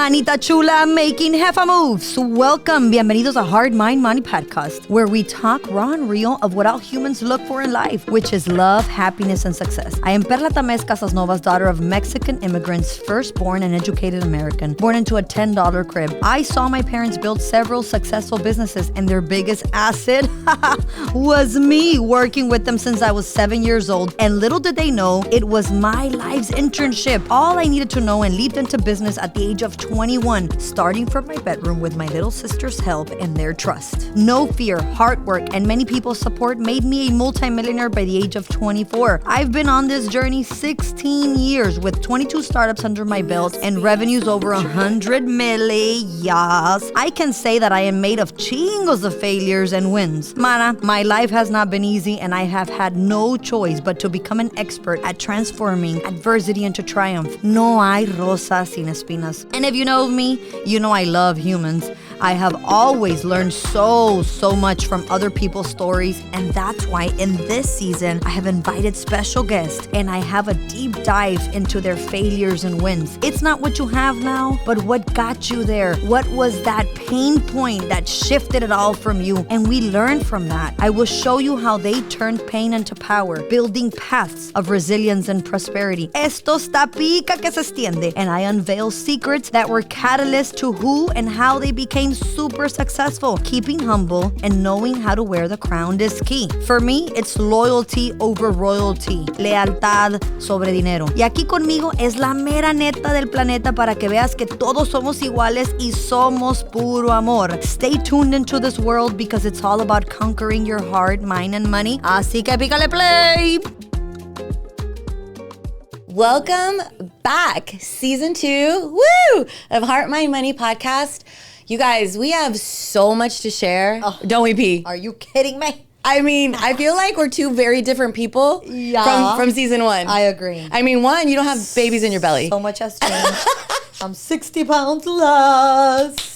Manita chula making jefa moves. Welcome. Bienvenidos a Hard Mind Money Podcast, where we talk raw and real of what all humans look for in life, which is love, happiness, and success. I am Perla Casasnovas, daughter of Mexican immigrants, firstborn and educated American, born into a $10 crib. I saw my parents build several successful businesses, and their biggest asset was me, working with them since I was 7 years old. And little did they know, it was my life's internship. All I needed to know, and leaped into business at the age of 21, starting from my bedroom with my little sister's help and their trust. No fear, hard work, and many people's support made me a multimillionaire by the age of 24. I've been on this journey 16 years with 22 startups under my belt and revenues over 100 million. I can say that I am made of chingos of failures and wins. Mana, my life has not been easy, and I have had no choice but to become an expert at transforming adversity into triumph. No hay rosas sin espinas. And if you know me, you know I love humans. I have always learned so much from other people's stories, and that's why in this season, I have invited special guests, and I have a deep dive into their failures and wins. It's not what you have now, but what got you there. What was that pain point that shifted it all from you? And we learn from that. I will show you how they turned pain into power, building paths of resilience and prosperity. Esto está pica que se extiende. And I unveil secrets that were catalysts to who and how they became super successful. Keeping humble and knowing how to wear the crown is key. For me, it's loyalty over royalty, lealtad sobre dinero. Y aquí conmigo es la mera neta del planeta para que veas que todos somos iguales y somos puro amor. Stay tuned into this world because it's all about conquering your heart, mind, and money. Así que pícale play! Welcome back, season 2, of Heart, Mind, Money podcast. You guys, we have so much to share. Oh, don't we, P? Are you kidding me? I mean, I feel like we're two very different people from season 1. I agree. I mean, 1, you don't have babies in your belly. So much has changed. I'm 60 pounds less.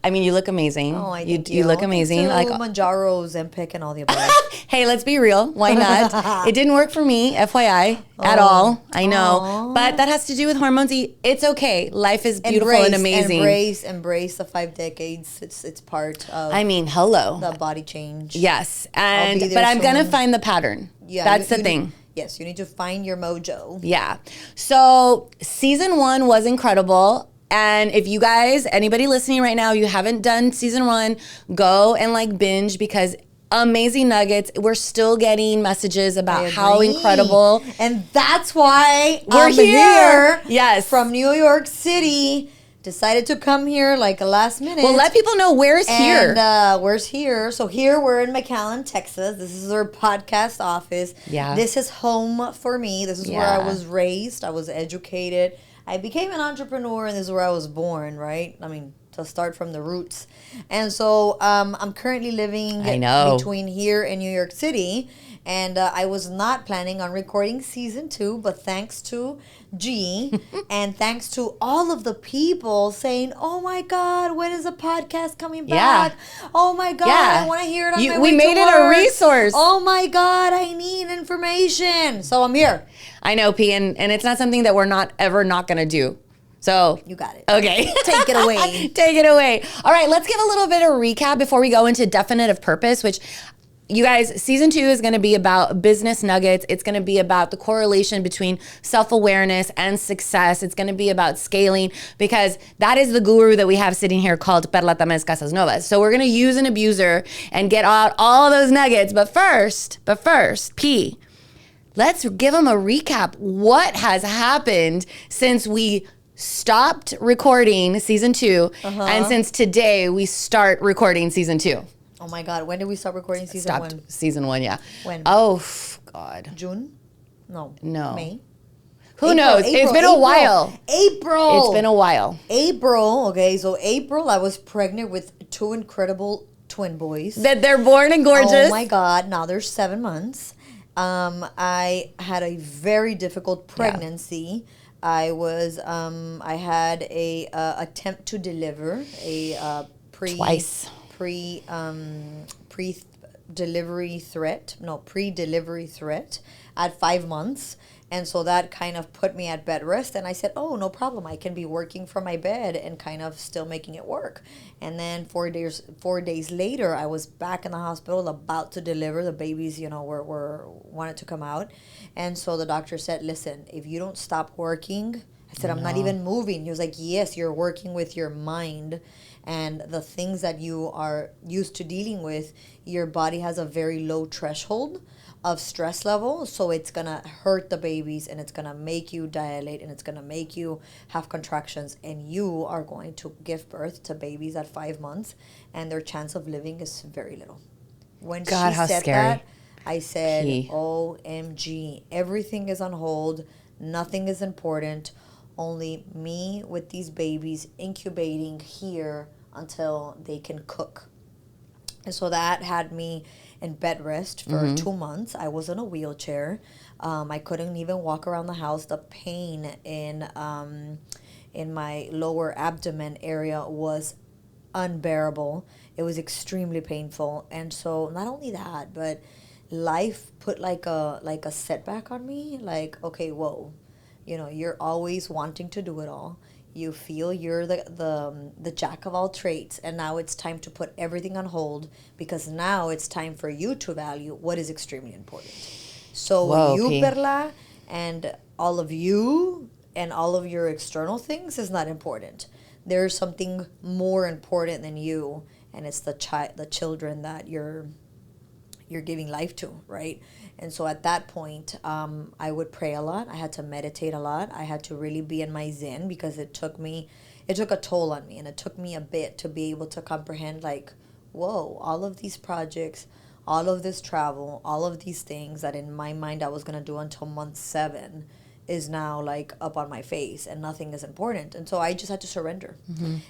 I mean, you look amazing. Oh, you look amazing. Like Manjaros and pick and all the above. Hey, let's be real. Why not? It didn't work for me, FYI, at all. I know. But that has to do with hormones. It's okay. Life is beautiful and amazing. Embrace the 5 decades. It's part of hello. The body change. Yes. But I'm going to find the pattern. Yeah. That's the thing. Yes, you need to find your mojo. Yeah. So season 1 was incredible. And if you guys, anybody listening right now, you haven't done season 1, go and binge because amazing nuggets. We're still getting messages about how incredible. And that's why we're here. Yes. From New York City. Decided to come here like a last minute. Well, let people know where's here. And where's here? So here we're in McAllen, Texas. This is our podcast office. Yeah. This is home for me. This is where I was raised. I was educated. I became an entrepreneur, and this is where I was born, right? I mean, to start from the roots. And so I'm currently living between here and New York City. And I was not planning on recording season 2, but thanks to G and thanks to all of the people saying, "Oh my God, when is the podcast coming back? Oh my God, I want to hear it on my way We made to it work. A resource. Oh my God, I need information." So I'm here. I know, P, and it's not something that we're not going to do. So you got it. Okay. Take it away. Take it away. All right, let's give a little bit of recap before we go into definitive purpose, which you guys, season 2 is going to be about business nuggets. It's going to be about the correlation between self-awareness and success. It's going to be about scaling because that is the guru that we have sitting here called Perla Casasnovas. So we're going to use an abuser and get out all those nuggets. But first, P, let's give them a recap. What has happened since we stopped recording season 2 and since today we start recording season 2? Oh my God, when did we start recording season 1? Stopped season 1, yeah. When? Oh, God. June? No. May? Who knows? It's been a while. April. It's been a while. April, okay. So April, I was pregnant with 2 incredible twin boys. That they're born and gorgeous. Oh my God, now they're 7 months. I had a very difficult pregnancy. I had a attempt to deliver twice. Pre-delivery threat at 5 months, And so that kind of put me at bed rest. And I said, oh, no problem. I can be working from my bed and kind of still making it work. And then 4 days later, I was back in the hospital about to deliver. The babies, were wanted to come out. And so the doctor said, listen, if you don't stop working, I said, I'm not even moving. He was like, yes, you're working with your mind. And the things that you are used to dealing with, your body has a very low threshold of stress level, so it's gonna hurt the babies, and it's gonna make you dilate, and it's gonna make you have contractions, and you are going to give birth to babies at 5 months, and their chance of living is very little. When God, she how said scary. that, I said, OMG, everything is on hold, nothing is important, only me with these babies incubating here until they can cook. And so that had me in bed rest for 2 months. I was in a wheelchair. I couldn't even walk around the house. The pain in my lower abdomen area was unbearable. It was extremely painful. And so not only that, but life put like a setback on me. Like, okay, whoa, you're always wanting to do it all. You feel you're the jack of all trades, and now it's time to put everything on hold, because now it's time for you to value what is extremely important. So Perla, and all of you and all of your external things is not important. There's something more important than you, and it's the children that you're giving life to, right? And so at that point, I would pray a lot. I had to meditate a lot. I had to really be in my zen, because it took a toll on me, and it took me a bit to be able to comprehend, like, whoa, all of these projects, all of this travel, all of these things that in my mind I was going to do until month 7 is now like up on my face, and nothing is important. And so I just had to surrender.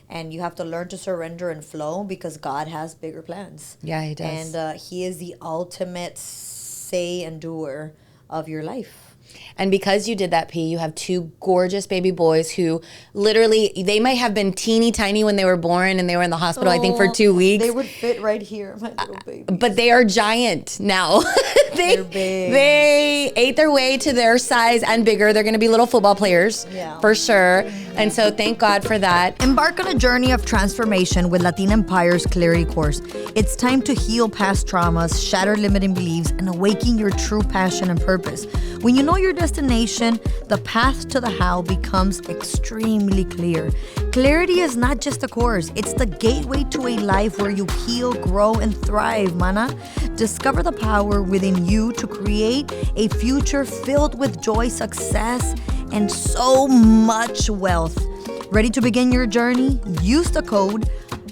And you have to learn to surrender and flow, because God has bigger plans. Yeah, he does. And he is the ultimate say and doer of your life. And because you did that, P, you have 2 gorgeous baby boys who literally, they might have been teeny tiny when they were born, and they were in the hospital, I think, for 2 weeks. They would fit right here, my little baby. But they are giant now. They're big. They ate their way to their size and bigger. They're going to be little football players, for sure. And so thank God for that. Embark on a journey of transformation with Latina Empire's Clarity course. It's time to heal past traumas, shatter limiting beliefs, and awaken your true passion and purpose. When you know your destination, the path to the how becomes extremely clear. Clarity is not just a course, it's the gateway to a life where you heal, grow, and thrive, mana. Discover the power within you to create a future filled with joy, success, and so much wealth. Ready to begin your journey? Use the code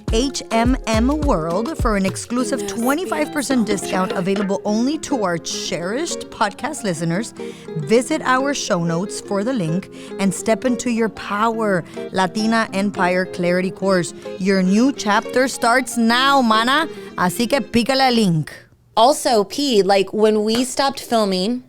HMMWorld for an exclusive 25% discount available only to our cherished podcast listeners. Visit our show notes for the link and step into your power. Latina Empire Clarity course. Your new chapter starts now, mana. Así que pícale al link. Also, P, like when we stopped filming,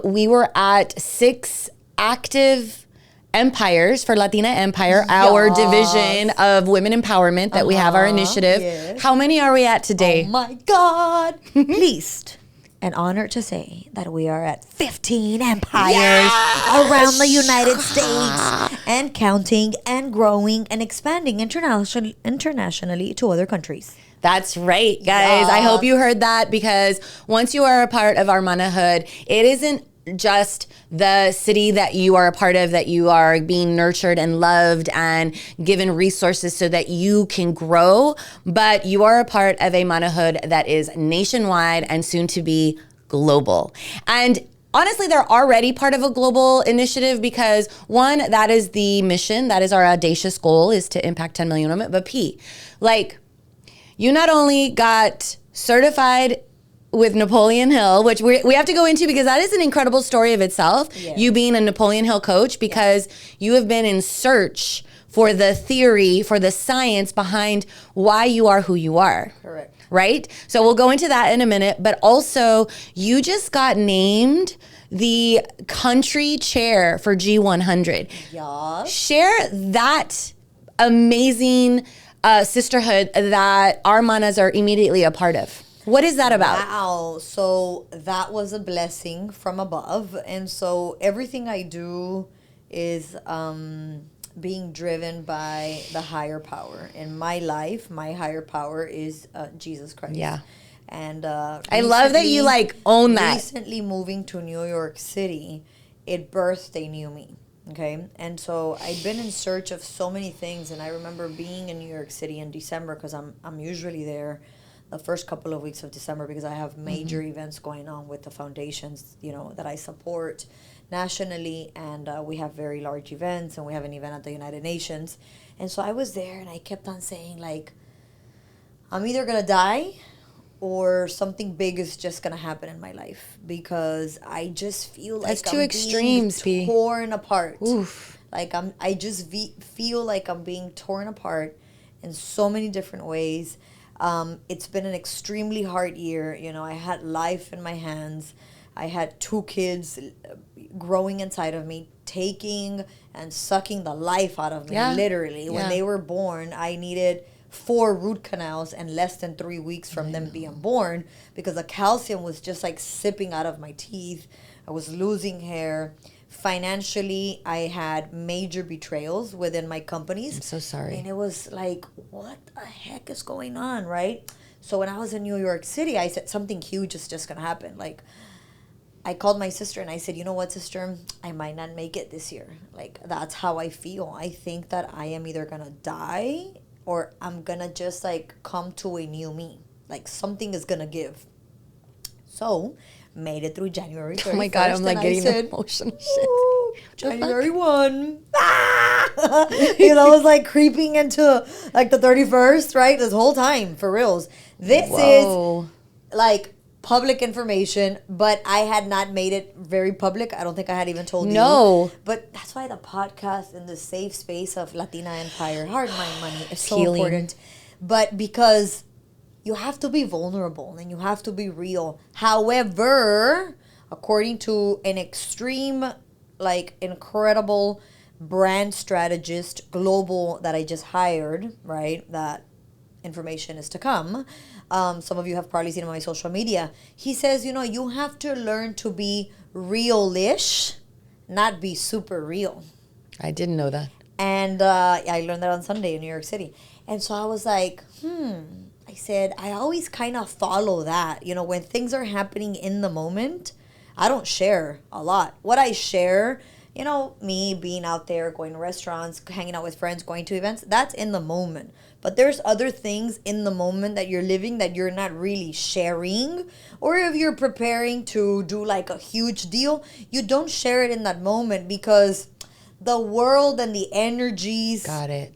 we were at 6 active empires for Latina Empire, our division of women empowerment that we have, our initiative. Yes. How many are we at today? Oh my God. Pleased and honored to say that we are at 15 empires around the United States, and counting and growing and expanding internationally to other countries. That's right, guys. I hope you heard that, because once you are a part of our manahood, it isn't just the city that you are a part of, that you are being nurtured and loved and given resources so that you can grow, but you are a part of a manahood that is nationwide and soon to be global. And honestly, they're already part of a global initiative, because one, that is the mission, that is our audacious goal, is to impact 10 million women. But P, like, you not only got certified with Napoleon Hill, which we have to go into, because that is an incredible story of itself. Yes. You being a Napoleon Hill coach, because you have been in search for the theory, for the science behind why you are who you are. Correct. Right? So we'll go into that in a minute, but also you just got named the country chair for G100. Yeah. Share that amazing sisterhood that our manas are immediately a part of. What is that about? Wow. So that was a blessing from above. And so everything I do is being driven by the higher power. In my life, my higher power is Jesus Christ. Yeah. And I love that you like own that. Recently moving to New York City, it birthed a new me. Okay. And so I'd been in search of so many things. And I remember being in New York City in December, because I'm usually there the first couple of weeks of December, because I have major events going on with the foundations, that I support nationally. And we have very large events, and we have an event at the United Nations. And so I was there, and I kept on saying, like, I'm either going to die or something big is just gonna happen in my life, because I just feel like that's two extremes, being torn apart. Oof. Like I just feel like I'm being torn apart in so many different ways. It's been an extremely hard year. I had life in my hands. I had 2 kids growing inside of me, taking and sucking the life out of me, literally. Yeah. When they were born, I needed 4 root canals and less than 3 weeks from them being born, because the calcium was just like sipping out of my teeth. I was losing hair. Financially, I had major betrayals within my companies. I'm so sorry. And it was like, what the heck is going on, right? So when I was in New York City, I said something huge is just going to happen. Like, I called my sister and I said, you know what, sister? I might not make it this year. Like, that's how I feel. I think that I am either going to die or I'm going to just, like, come to a new me. Like, something is going to give. So, made it through January 31st. Oh, my God. I'm, like, getting emotional shit. January 1. It was, like, creeping into, like, the 31st, right? This whole time, for reals. This is, like, public information, but I had not made it very public. I don't think I had even told you. But that's why the podcast and the safe space of Latina Empire, Hard Mind Money, is so important. But because you have to be vulnerable and you have to be real. However, according to an extreme, like, incredible brand strategist, global, that I just hired, right? That information is to come. Some of you have probably seen on my social media. He says, you have to learn to be real-ish, not be super real. I didn't know that. And I learned that on Sunday in New York City. And so I was like, I said, I always kind of follow that. When things are happening in the moment, I don't share a lot. What I share, me being out there, going to restaurants, hanging out with friends, going to events, that's in the moment. But there's other things in the moment that you're living that you're not really sharing. Or if you're preparing to do like a huge deal, you don't share it in that moment, because the world and the energies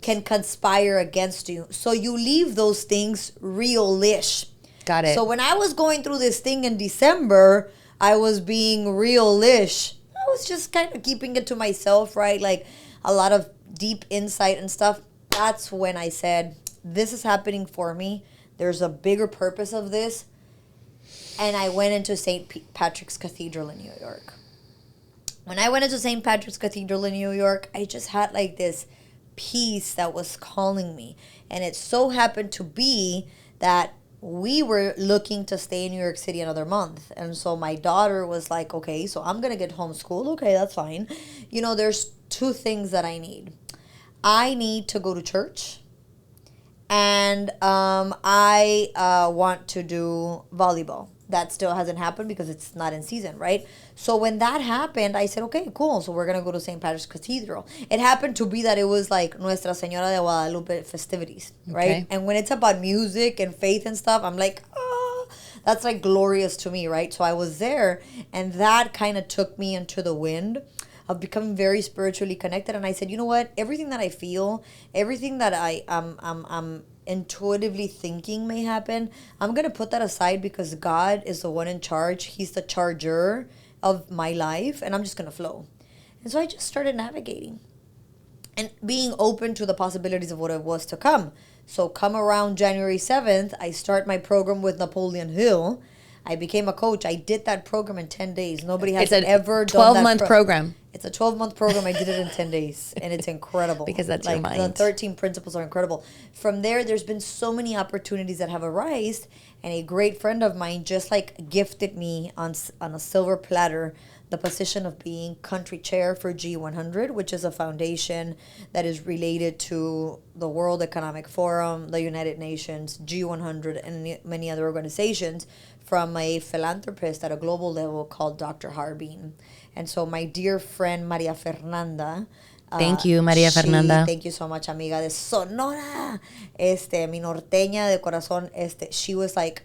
can conspire against you. So you leave those things real-ish. Got it. So when I was going through this thing in December, I was being real-ish. I was just kind of keeping it to myself, right? Like a lot of deep insight and stuff. That's when I said, this is happening for me. There's a bigger purpose of this. And I went into St. Patrick's Cathedral in New York. When I went into St. Patrick's Cathedral in New York, I just had like this peace that was calling me. And it so happened to be that we were looking to stay in New York City another month. And so my daughter was like, okay, so I'm going to get homeschooled. Okay, that's fine. There's 2 things that I need. I need to go to church, and I want to do volleyball. That still hasn't happened because it's not in season, right? So when that happened, I said, okay, cool. So we're going to go to St. Patrick's Cathedral. It happened to be that it was like Nuestra Señora de Guadalupe festivities, right? Okay. And when it's about music and faith and stuff, I'm like, that's like glorious to me, right? So I was there, and that kind of took me into the wind of becoming very spiritually connected. And I said, you know what? Everything that I feel, everything that I'm intuitively thinking may happen, I'm going to put that aside, because God is the one in charge. He's the charger of my life, and I'm just going to flow. And so I just started navigating and being open to the possibilities of what it was to come. So come around January 7th, I start my program with Napoleon Hill. I became a coach. I did that program in 10 days. Nobody has ever done that. It's a 12-month program. It's a 12-month program. I did it in 10 days, and it's incredible. Because that's your mind. The 13 principles are incredible. From there's been so many opportunities that have arisen, and a great friend of mine just like gifted me on a silver platter the position of being country chair for G100, which is a foundation that is related to the World Economic Forum, the United Nations, G100, and many other organizations, from a philanthropist at a global level called Dr. Harbin. And so my dear friend Maria Fernanda, thank you, Maria Fernanda. Thank you so much, amiga de Sonora. Mi norteña de corazón. She was like,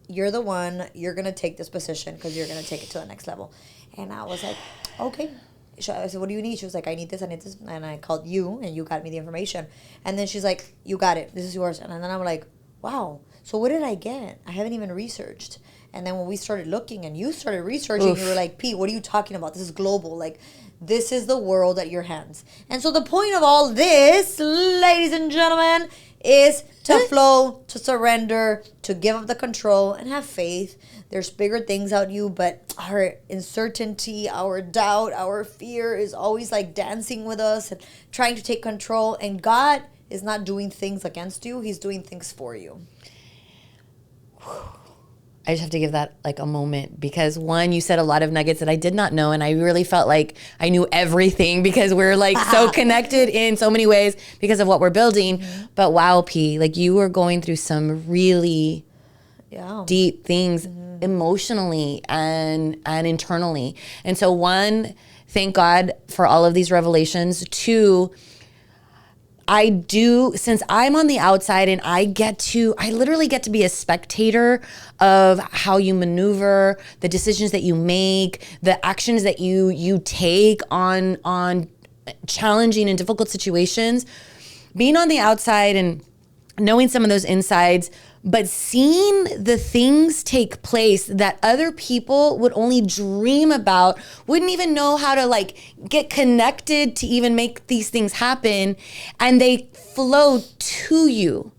you're the one. You're going to take this position because you're going to take it to the next level. And I was like, okay. I said, what do you need? She was like, I need this, I need this. And I called you, and you got me the information. And then she's like, you got it. This is yours. And then I'm like, wow. So what did I get? I haven't even researched. And then when we started looking and you started researching, you were like, Pete, what are you talking about? This is global. Like, this is the world at your hands. And so the point of all this, ladies and gentlemen, is to flow, to surrender, to give up the control, and have faith. There's bigger things out you, but our uncertainty, our doubt, our fear is always like dancing with us and trying to take control. And God is not doing things against you. He's doing things for you. I just have to give that like a moment because one, you said a lot of nuggets that I did not know, and I really felt like I knew everything because we're like so connected in so many ways because of what we're building. Mm-hmm. But wow, P, like you were going through some really deep things emotionally and internally. And so one, thank God for all of these revelations. Two, since I'm on the outside and I literally get to be a spectator of how you maneuver, the decisions that you make, the actions that you take on challenging and difficult situations. Being on the outside and knowing some of those insides, but seeing the things take place that other people would only dream about, wouldn't even know how to like get connected to even make these things happen, and they flow to you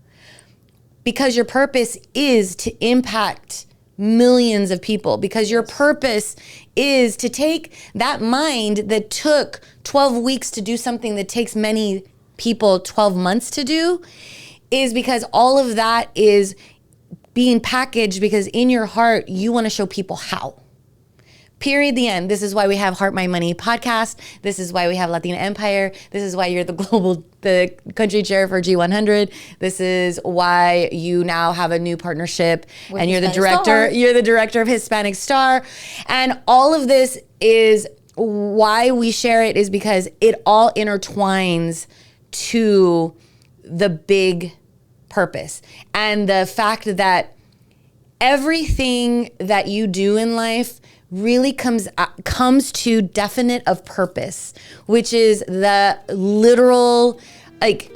because your purpose is to impact millions of people, because your purpose is to take that mind that took 12 weeks to do something that takes many people 12 months to do, is because all of that is being packaged because in your heart, you want to show people how. Period, the end. This is why we have Heart, Mind, Money podcast. This is why we have Latina Empire. This is why you're the country chair for G100. This is why you now have a new partnership with and you're Hispanic the director. Star. You're the director of Hispanic Star. And all of this is why we share it, is because it all intertwines to the big purpose and the fact that everything that you do in life really comes to definite of purpose, which is the literal like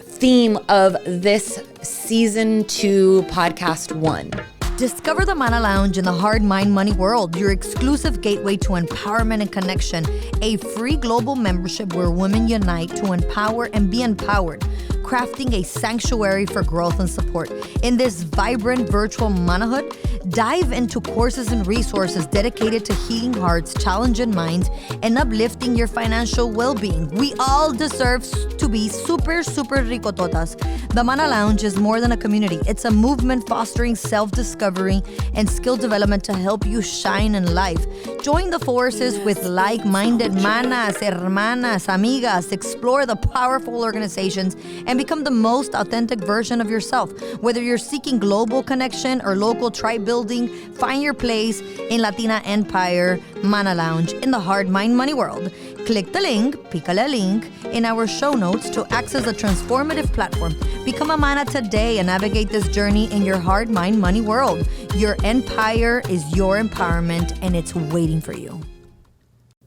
theme of this season 2 podcast 1. Discover the Mana Lounge in the Hard Mind Money world, your exclusive gateway to empowerment and connection, a free global membership where women unite to empower and be empowered, crafting a sanctuary for growth and support. In this vibrant virtual manahood, dive into courses and resources dedicated to healing hearts, challenging minds, and uplifting your financial well-being. We all deserve to be super, super ricototas. The Mana Lounge is more than a community. It's a movement fostering self-discovery and skill development to help you shine in life. Join the forces with like-minded manas, hermanas, amigas. Explore the powerful organizations and become the most authentic version of yourself. Whether you're seeking global connection or local tribe building, find your place in Latina Empire Mana Lounge in the Hard Mind Money world. Click the link, pícale a link in our show notes to access a transformative platform. Become a mana today and navigate this journey in your Hard Mind Money world. Your empire is your empowerment, and it's waiting for you.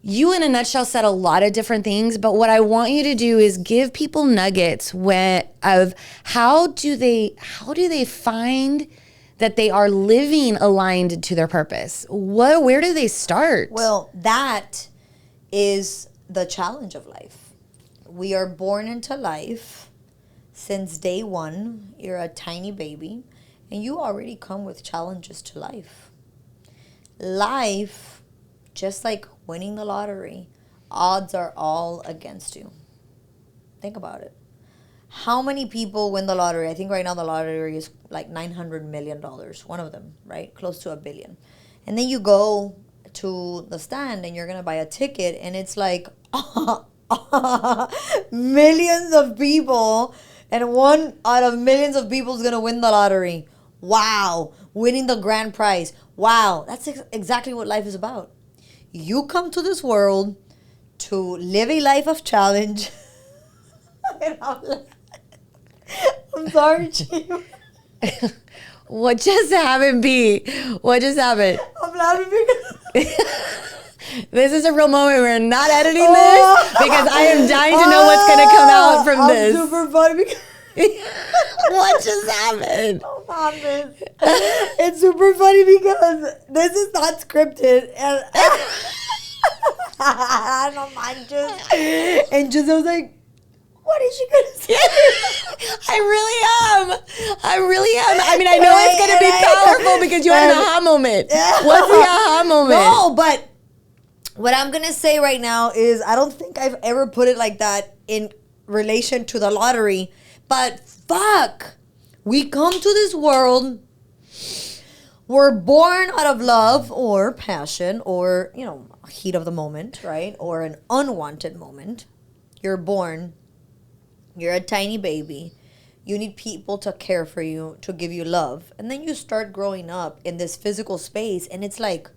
You, in a nutshell, said a lot of different things, but what I want you to do is give people nuggets of how do they find that they are living aligned to their purpose? Where do they start? Well, that is the challenge of life. We are born into life. Since day one, you're a tiny baby, and you already come with challenges to life. Life, just like winning the lottery, odds are all against you. Think about it. How many people win the lottery? I think right now the lottery is like $900 million. One of them, right? Close to $1 billion. And then you go to the stand and you're going to buy a ticket and it's like millions of people, and one out of millions of people is going to win the lottery. Wow. Winning the grand prize. Wow. That's exactly what life is about. You come to this world to live a life of challenge. I'm sorry, Chief. What just happened, B? What just happened? I'm laughing because this is a real moment. We're not editing this because I am dying to know what's going to come out from this. I'm super funny because what just happened? Don't laugh, this. It's super funny because this is not scripted. And I don't mind just. And Giselle was like, what is she gonna say? I really am. I mean, I know it's gonna be powerful because you had an aha moment. What's the aha moment? No, but what I'm gonna say right now is I don't think I've ever put it like that in relation to the lottery. But fuck, we come to this world. We're born out of love or passion or, heat of the moment, right? Or an unwanted moment. You're born. You're a tiny baby. You need people to care for you, to give you love. And then you start growing up in this physical space and it's like,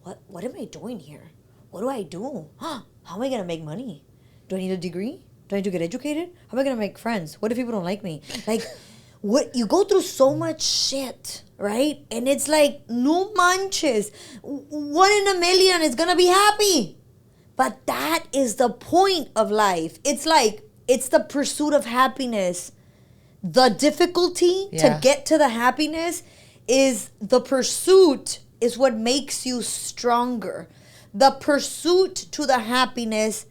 what am I doing here? What do I do? How am I going to make money? Do I need a degree? Do I need to get educated? How am I going to make friends? What if people don't like me? Like, what you go through so much shit, right? And it's like, no manches. 1 in a million is going to be happy. But that is the point of life. It's like, it's the pursuit of happiness. The difficulty to get to the happiness is the pursuit is what makes you stronger. The pursuit to the happiness,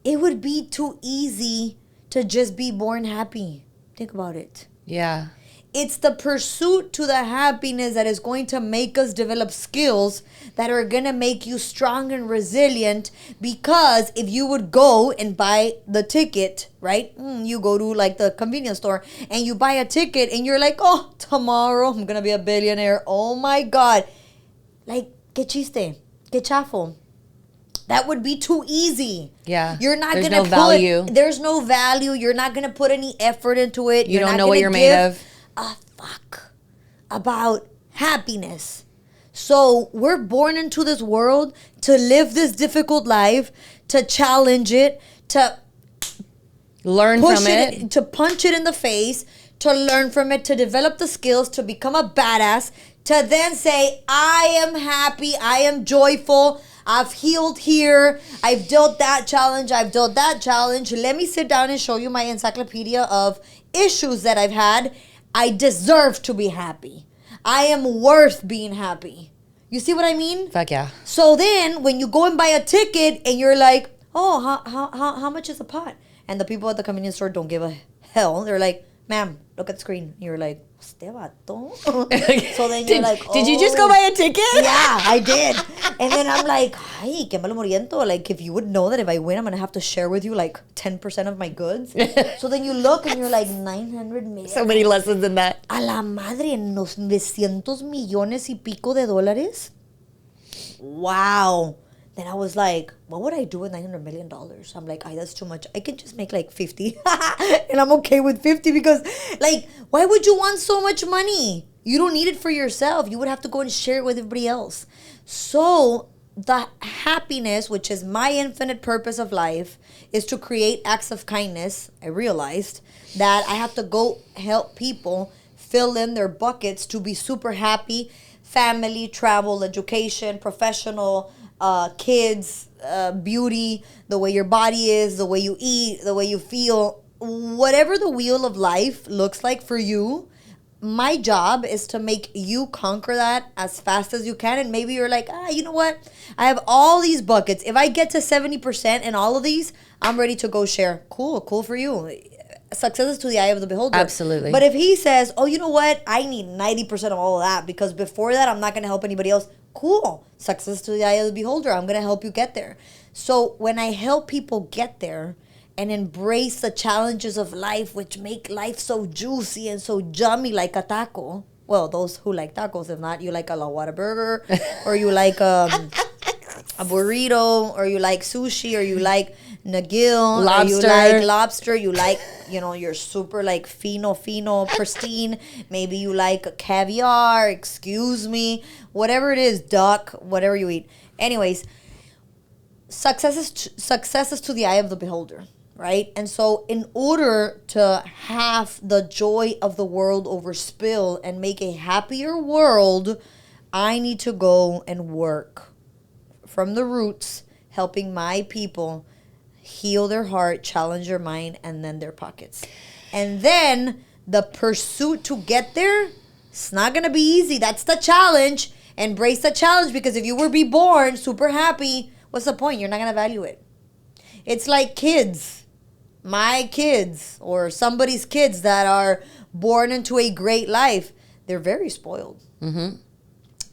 it would be too easy to just be born happy. Think about it. Yeah. It's the pursuit to the happiness that is going to make us develop skills that are going to make you strong and resilient. Because if you would go and buy the ticket, right? You go to like the convenience store and you buy a ticket and you're like, oh, tomorrow I'm going to be a billionaire. Oh my God. Like, que chiste, que chafo. That would be too easy. Yeah. You're not There's going to no value. There's no value. You're not going to put any effort into it. You don't know what you're made of. A fuck about happiness. So we're born into this world to live this difficult life, to challenge it, to learn from it, to punch it in the face, to learn from it, to develop the skills, to become a badass, to then say, I am happy, I am joyful, I've healed here, I've dealt that challenge, Let me sit down and show you my encyclopedia of issues that I've had. I deserve to be happy. I am worth being happy. You see what I mean? Fuck yeah. So then when you go and buy a ticket and you're like, oh, how much is a pot? And the people at the convenience store don't give a hell. They're like, ma'am, look at the screen. And you're like, este vato. So then you're like, oh. Did you just go buy a ticket? Yeah, I did. And then I'm like, ay, qué malo moriento. Like, if you would know that if I win, I'm going to have to share with you like 10% of my goods. So then you look and you're like, 900 million. So many lessons in that. A la madre, en los 900 millones y pico de dólares. Wow. Then I was like, what would I do with $900 million? I'm like, that's too much. I can just make like 50. And I'm okay with 50 because, like, why would you want so much money? You don't need it for yourself. You would have to go and share it with everybody else. So the happiness, which is my infinite purpose of life, is to create acts of kindness. I realized that I have to go help people fill in their buckets to be super happy. Family, travel, education, professional, kids, beauty, the way your body is, the way you eat, the way you feel, whatever the wheel of life looks like for you, my job is to make you conquer that as fast as you can. And maybe you're like, you know what? I have all these buckets. If I get to 70% in all of these, I'm ready to go share. Cool for you. Success is to the eye of the beholder. Absolutely. But if he says, oh, you know what? I need 90% of all of that because before that, I'm not going to help anybody else. cool. Success to the eye of the beholder. I'm going to help you get there. So when I help people get there and embrace the challenges of life, which make life so juicy and so yummy like a taco. Well, those who like tacos, if not, you like a La Whataburger, or you like a burrito, or you like sushi, or you like nagil, lobster. or you like lobster, you like, you're super like fino, pristine. Maybe you like caviar, excuse me, whatever it is, duck, whatever you eat. Anyways, success is to the eye of the beholder, right? And so in order to have the joy of the world overspill and make a happier world, I need to go and work from the roots, helping my people heal their heart, challenge their mind, and then their pockets. And then the pursuit to get there, it's not going to be easy. That's the challenge. Embrace the challenge, because if you were be born super happy, what's the point? You're not going to value it. It's like kids, my kids, or somebody's kids that are born into a great life. They're very spoiled. Mm-hmm.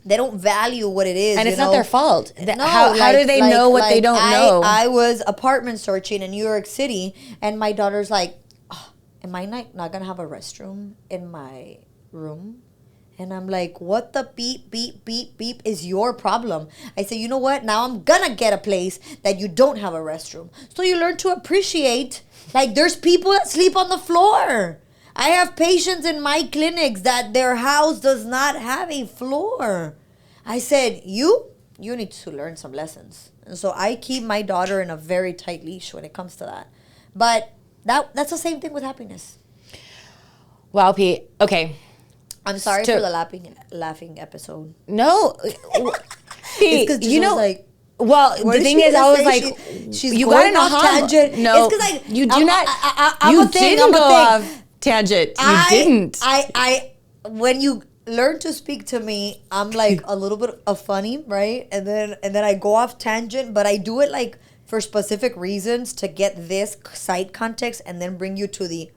They don't value what it is. And it's not their fault. No, how do they know what they don't know? I was apartment searching in New York City, and my daughter's like, oh, am I not going to have a restroom in my room? And I'm like, what the beep, beep, beep, beep is your problem? I say, you know what? Now I'm going to get a place that you don't have a restroom. So you learn to appreciate, like, there's people that sleep on the floor. I have patients in my clinics that their house does not have a floor. I said, you need to learn some lessons. And so I keep my daughter in a very tight leash when it comes to that. But that's the same thing with happiness. Wow, Pete. Okay. I'm sorry for the laughing episode. No. Pete, like, well, the thing is, I was like, you got an off tangent. No, it's because you do not. You didn't go off tangent. You didn't. When you learn to speak to me, I'm like a little bit of funny, right? And then I go off tangent, but I do it like for specific reasons to get this side context and then bring you to the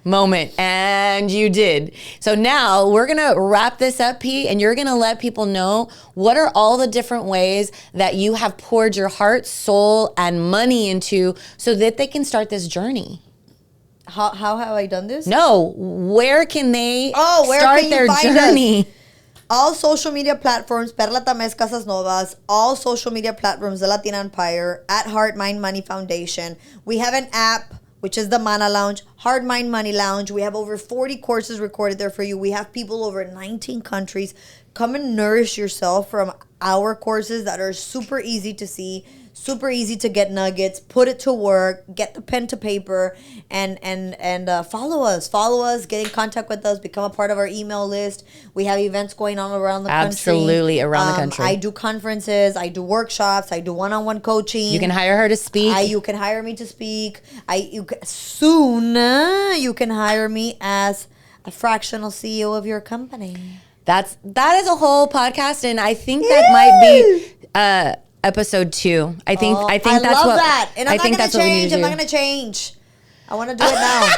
moment. And you did. So now we're going to wrap this up, Pete, and you're going to let people know what are all the different ways that you have poured your heart, soul, and money into so that they can start this journey. How have I done this? No. Where can they start their journey? All social media platforms, Perla Casasnovas, all social media platforms, the Latina Empire, at Heart, Mind, Money Foundation. We have an app, which is the Mana Lounge, Heart, Mind, Money Lounge. We have over 40 courses recorded there for you. We have people over 19 countries. Come and nourish yourself from our courses that are super easy to see, super easy to get nuggets, put it to work, get the pen to paper, and follow us, get in contact with us, become a part of our email list. We have events going on around the country. Absolutely, around the country. I do conferences, I do workshops, I do one-on-one coaching. You can hire her to speak. You can hire me to speak. Soon you can hire me as a fractional CEO of your company. That is a whole podcast, and I think that might be episode 2. I think that's love what that. And I'm not gonna change. I'm not gonna change. I want to do it now.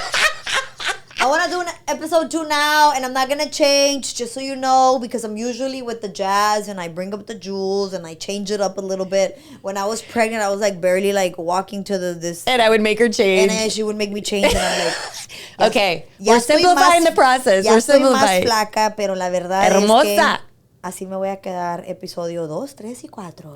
I want to do an episode 2 now, and I'm not gonna change. Just so you know, because I'm usually with the jazz, and I bring up the jewels, and I change it up a little bit. When I was pregnant, I was like barely like walking to this, and I would make her change, and then she would make me change, and I'm like, okay, we're simplifying the process. We're simplifying. Más flaca, pero la verdad hermosa. Es que así me voy a quedar episodio 2, 3 y 4.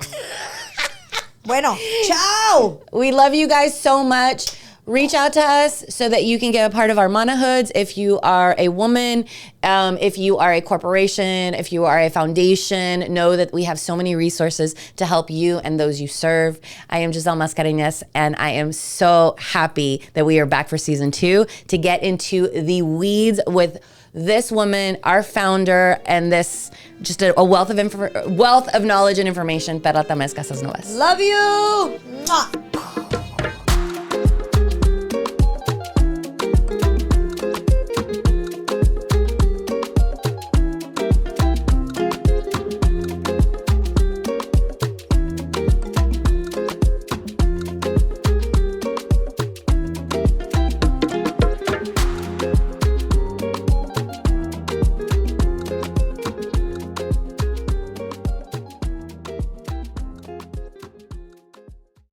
Bueno, ciao. We love you guys so much. Reach out to us so that you can get a part of our Mana Hoods. If you are a woman, if you are a corporation, if you are a foundation, know that we have so many resources to help you and those you serve. I am Giselle Mascareñas, and I am so happy that we are back for season 2 to get into the weeds with this woman, our founder, and this just a wealth of knowledge and information. Perla Casasnovas. Love you. Mwah.